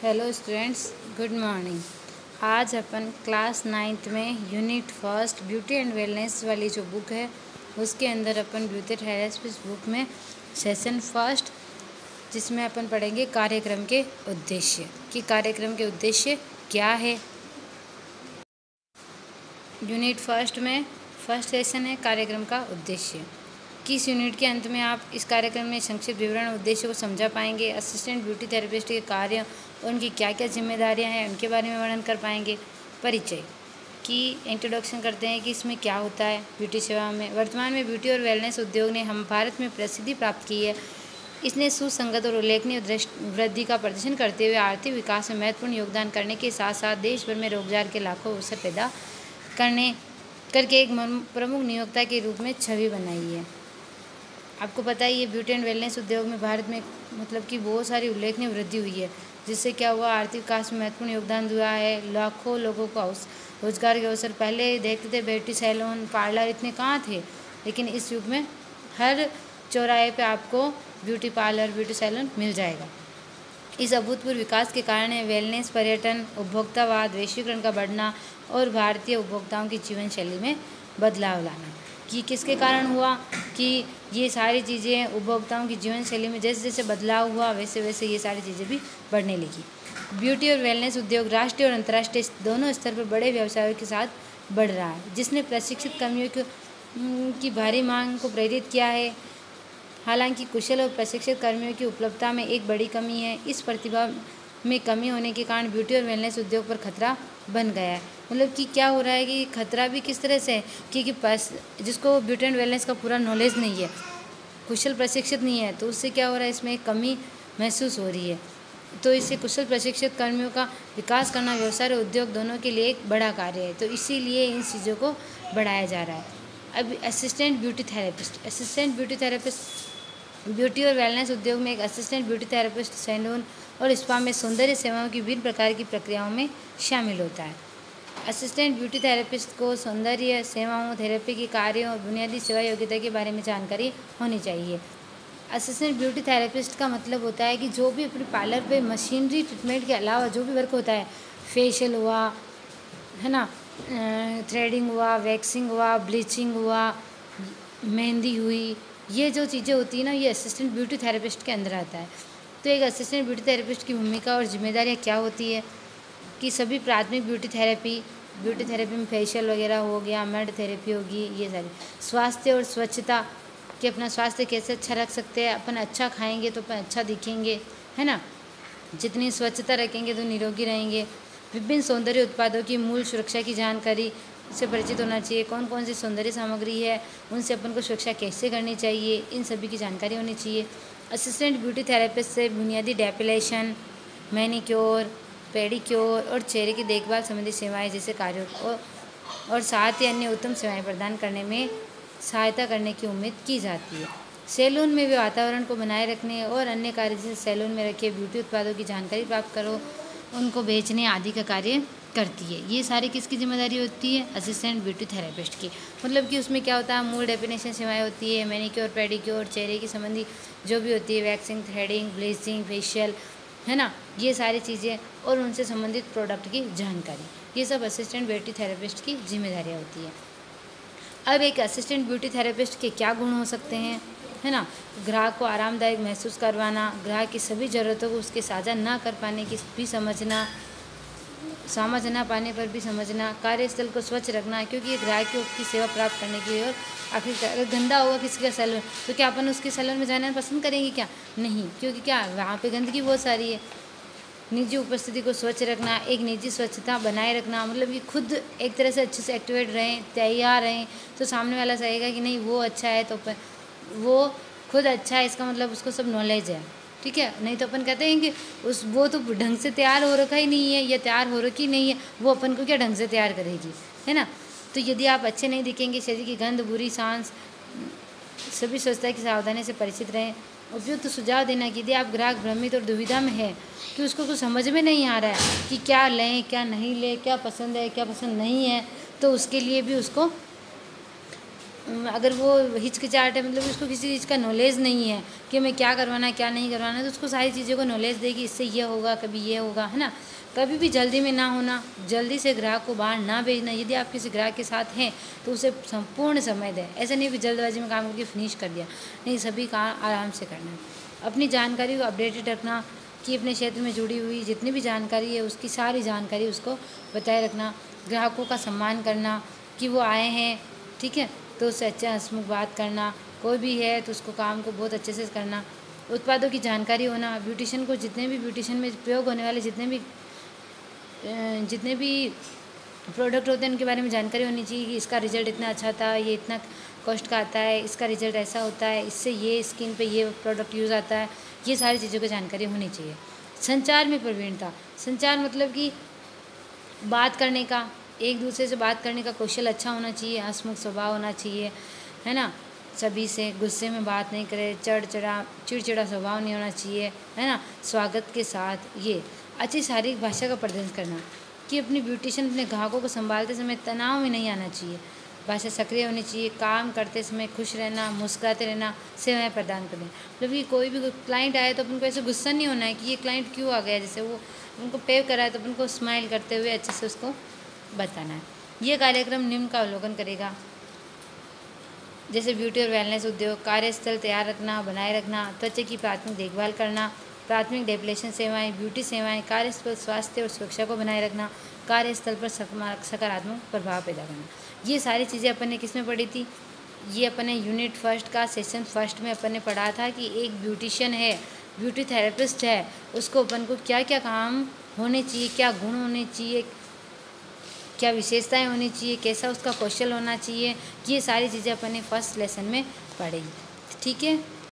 Hello students, good morning. आज अपन class 9th में unit first beauty and wellness वाली जो बुक है उसके अंदर अपन ब्यूटी थेरेपिस्ट बुक में सेशन फर्स्ट जिसमें अपन पढ़ेंगे कार्यक्रम के उद्देश्य कि कार्यक्रम के उद्देश्य क्या है। यूनिट फर्स्ट में फर्स्ट सेशन है कार्यक्रम का उद्देश्य कि इस यूनिट के अंत में आप इस कार्यक्रम में संक्षिप्त विवरण उद्देश्य को समझा पाएंगे। असिस्टेंट ब्यूटी थेरेपिस्ट के कार्य और उनकी क्या क्या जिम्मेदारियां हैं उनके बारे में वर्णन कर पाएंगे। परिचय की इंट्रोडक्शन करते हैं कि इसमें क्या होता है ब्यूटी सेवा में। वर्तमान में ब्यूटी और वेलनेस उद्योग ने हम भारत में प्रसिद्धि प्राप्त की है। इसने सुसंगत और उल्लेखनीय वृद्धि का प्रदर्शन करते हुए आर्थिक विकास में महत्वपूर्ण योगदान करने के साथ साथ देश भर में रोजगार के लाखों अवसर पैदा करके एक प्रमुख नियोक्ता के रूप में छवि बनाई है। आपको पता ही है ब्यूटी एंड वेलनेस उद्योग में भारत में मतलब कि बहुत सारी उल्लेखनीय वृद्धि हुई है, जिससे क्या हुआ, आर्थिक विकास में महत्वपूर्ण योगदान दिया है। लाखों लोगों को रोजगार के अवसर, पहले देखते थे ब्यूटी सैलून पार्लर इतने कहाँ थे, लेकिन इस युग में हर चौराहे पे आपको ब्यूटी पार्लर ब्यूटी सैलून मिल जाएगा। इस अभूतपूर्व विकास के कारण वेलनेस, पर्यटन, उपभोक्तावाद, वैश्वीकरण का बढ़ना और भारतीय उपभोक्ताओं की जीवन शैली में बदलाव लाना कि किसके कारण हुआ कि ये सारी चीज़ें उपभोक्ताओं की जीवन शैली में जैसे जैसे बदलाव हुआ वैसे वैसे ये सारी चीज़ें भी बढ़ने लगी। ब्यूटी और वेलनेस उद्योग राष्ट्रीय और अंतर्राष्ट्रीय दोनों स्तर पर बड़े व्यवसायों के साथ बढ़ रहा है, जिसने प्रशिक्षित कर्मियों की भारी मांग को प्रेरित किया है। हालांकि कुशल और प्रशिक्षित कर्मियों की उपलब्धता में एक बड़ी कमी है। इस प्रतिभा में कमी होने के कारण ब्यूटी और वेलनेस उद्योग पर खतरा बन गया है। मतलब कि क्या हो रहा है कि खतरा भी किस तरह से है क्योंकि जिसको ब्यूटी एंड वेलनेस का पूरा नॉलेज नहीं है, कुशल प्रशिक्षित नहीं है, तो उससे क्या हो रहा है, इसमें एक कमी महसूस हो रही है। तो इससे कुशल प्रशिक्षित कर्मियों का विकास करना व्यवसाय और उद्योग दोनों के लिए एक बड़ा कार्य है। तो इसीलिए इन चीज़ों को बढ़ाया जा रहा है। अब असिस्टेंट ब्यूटी थेरेपिस्ट ब्यूटी और वेलनेस उद्योग में एक असिस्टेंट ब्यूटी थेरेपिस्ट सैलून और स्पा में सौंदर्य सेवाओं की विभिन्न प्रकार की प्रक्रियाओं में शामिल होता है। असिस्टेंट ब्यूटी थेरेपिस्ट को सौंदर्य सेवाओं, थेरेपी के कार्यों और बुनियादी सेवा योग्यता के बारे में जानकारी होनी चाहिए। असिस्टेंट ब्यूटी थेरेपिस्ट का मतलब होता है कि जो भी अपने पार्लर पे मशीनरी ट्रीटमेंट के अलावा जो भी वर्क होता है, फेशियल हुआ है ना, थ्रेडिंग हुआ, वैक्सिंग हुआ, ब्लीचिंग हुआ, मेहंदी हुई, ये जो चीज़ें होती हैं ना, ये असिस्टेंट ब्यूटी थेरेपिस्ट के अंदर आता है। तो एक असिस्टेंट ब्यूटी थेरेपिस्ट की भूमिका और जिम्मेदारियाँ क्या होती है कि सभी प्राथमिक ब्यूटी थेरेपी में फेशियल वगैरह हो गया, मेड थेरेपी होगी, ये सारी स्वास्थ्य और स्वच्छता कि अपना स्वास्थ्य कैसे अच्छा रख सकते हैं। अपन अच्छा खाएंगे तो अपन अच्छा दिखेंगे, है ना, जितनी स्वच्छता रखेंगे तो निरोगी रहेंगे। विभिन्न सौंदर्य उत्पादों की मूल सुरक्षा की जानकारी से परिचित होना चाहिए। कौन कौन सी सौंदर्य सामग्री है, उनसे अपन को सुरक्षा कैसे करनी चाहिए, इन सभी की जानकारी होनी चाहिए। असिस्टेंट ब्यूटी थेरेपिस्ट से बुनियादी डेपिलेशन, मैनिक्योर, पेडिक्योर और चेहरे की देखभाल संबंधी सेवाएं जैसे कार्यों और साथ ही अन्य उत्तम सेवाएं प्रदान करने में सहायता करने की उम्मीद की जाती है। सैलून में भी वातावरण को बनाए रखने और अन्य कार्य जैसे सैलून में रखे ब्यूटी उत्पादों की जानकारी प्राप्त करो, उनको बेचने आदि का कार्य करती है। ये सारी किसकी जिम्मेदारी होती है? असिस्टेंट ब्यूटी थेरेपिस्ट की। मतलब कि उसमें क्या होता है, मूल डेफिनेशन सेवाएं होती है, मैनिक्योर, पेडिक्योर, चेहरे की संबंधी जो भी होती है, वैक्सिंग, थ्रेडिंग, ब्लीचिंग, फेशियल, है ना, ये सारी चीज़ें और उनसे संबंधित प्रोडक्ट की जानकारी, ये सब असिस्टेंट ब्यूटी थेरेपिस्ट की जिम्मेदारियाँ होती है। अब एक असिस्टेंट ब्यूटी थेरेपिस्ट के क्या गुण हो सकते हैं, है ना, ग्राहक को आरामदायक महसूस करवाना, ग्राहक की सभी ज़रूरतों को उसके साझा ना कर पाने की भी समझना, समझ ना पाने पर भी समझना, कार्यस्थल को स्वच्छ रखना, क्योंकि ये ग्राहकों की सेवा प्राप्त करने के लिए। और आखिर अगर गंदा होगा किसी का सैलून तो क्या अपन उसके सैलून में जाना पसंद करेंगे? क्या नहीं, क्योंकि क्या वहाँ पे गंदगी बहुत सारी है। निजी उपस्थिति को स्वच्छ रखना, एक निजी स्वच्छता बनाए रखना, मतलब कि खुद एक तरह से अच्छे से एक्टिवेट रहें, तैयार रहें, तो सामने वाला सहेगा कि नहीं वो अच्छा है, तो वो खुद अच्छा है, इसका मतलब उसको सब नॉलेज है, ठीक है। नहीं तो अपन कहते हैं कि वो तो ढंग से तैयार हो रखा ही नहीं है या तैयार हो रखी नहीं है, वो अपन को क्या ढंग से तैयार करेगी, है ना। तो यदि आप अच्छे नहीं दिखेंगे, शरीर की गंध, बुरी सांस, सभी स्वच्छता की सावधानी से परिचित रहें। उपयुक्त तो सुझाव देना कि यदि आप ग्राहक भ्रमित और दुविधा में है कि उसको कुछ समझ में नहीं आ रहा है कि क्या लें क्या नहीं लें, क्या पसंद है क्या पसंद नहीं है, तो उसके लिए भी उसको अगर वो हिचकिचाहट है, मतलब उसको किसी चीज़ का नॉलेज नहीं है कि मैं क्या करवाना है क्या नहीं करवाना है, तो उसको सारी चीज़ों को नॉलेज देगी, इससे ये होगा, कभी ये होगा, है ना। कभी भी जल्दी में ना होना, जल्दी से ग्राहक को बाहर ना भेजना। यदि आप किसी ग्राहक के साथ हैं तो उसे संपूर्ण समय दें। ऐसा नहीं कि जल्दबाजी में काम करके फिनिश कर दिया, नहीं, सभी काम आराम से करना है। अपनी जानकारी को अपडेटेड रखना कि अपने क्षेत्र में जुड़ी हुई जितनी भी जानकारी है उसकी सारी जानकारी उसको बताए रखना। ग्राहकों का सम्मान करना कि वो आए हैं, ठीक है, तो उससे अच्छा हंसमुख बात करना। कोई भी है तो उसको काम को बहुत अच्छे से करना। उत्पादों की जानकारी होना, ब्यूटिशियन को जितने भी ब्यूटिशियन में प्रयोग होने वाले जितने भी प्रोडक्ट होते हैं उनके बारे में जानकारी होनी चाहिए कि इसका रिजल्ट इतना अच्छा था, ये इतना कॉस्ट का आता है, इसका रिजल्ट ऐसा होता है, इससे ये स्किन पे ये प्रोडक्ट यूज़ आता है, ये सारी चीज़ों की जानकारी होनी चाहिए। संचार में प्रवीणता, संचार मतलब कि बात करने का, एक दूसरे से बात करने का कौशल अच्छा होना चाहिए, हंसमुख स्वभाव होना चाहिए, है ना। सभी से गुस्से में बात नहीं करे, चिड़चिड़ा स्वभाव नहीं होना चाहिए, है ना। स्वागत के साथ ये अच्छी शारीरिक भाषा का प्रदर्शन करना कि अपनी ब्यूटिशियन अपने ग्राहकों को संभालते समय तनाव में नहीं आना चाहिए। भाषा सक्रिय होनी चाहिए, काम करते समय खुश रहना, मुस्कुराते रहना, सेवाएं प्रदान करें। मतलब कि कोई भी क्लाइंट आए तो अपन को ऐसे गुस्सा नहीं होना है कि ये क्लाइंट क्यों आ गया, जैसे वो उनको पे करा है तो अपन को स्माइल करते हुए अच्छे से उसको बताना है। ये कार्यक्रम निम्न का अवलोकन करेगा, जैसे ब्यूटी और वेलनेस उद्योग, कार्यस्थल तैयार रखना, बनाए रखना, त्वचा की प्राथमिक देखभाल करना, प्राथमिक डेपिलेशन सेवाएं, ब्यूटी सेवाएं, कार्यस्थल स्वास्थ्य और सुरक्षा को बनाए रखना, कार्यस्थल पर सकारात्मक प्रभाव पैदा करना। ये सारी चीज़ें अपन ने किस में पढ़ी थी? ये अपन ने यूनिट फर्स्ट का सेशन फर्स्ट में अपन ने पढ़ा था कि एक ब्यूटिशियन है, ब्यूटी थेरेपिस्ट है, उसको अपन को क्या क्या काम होने चाहिए, क्या गुण होने चाहिए, क्या विशेषताएं होनी चाहिए, कैसा उसका कौशल होना चाहिए, ये सारी चीज़ें अपन ने फर्स्ट लेसन में पढ़ी, ठीक है।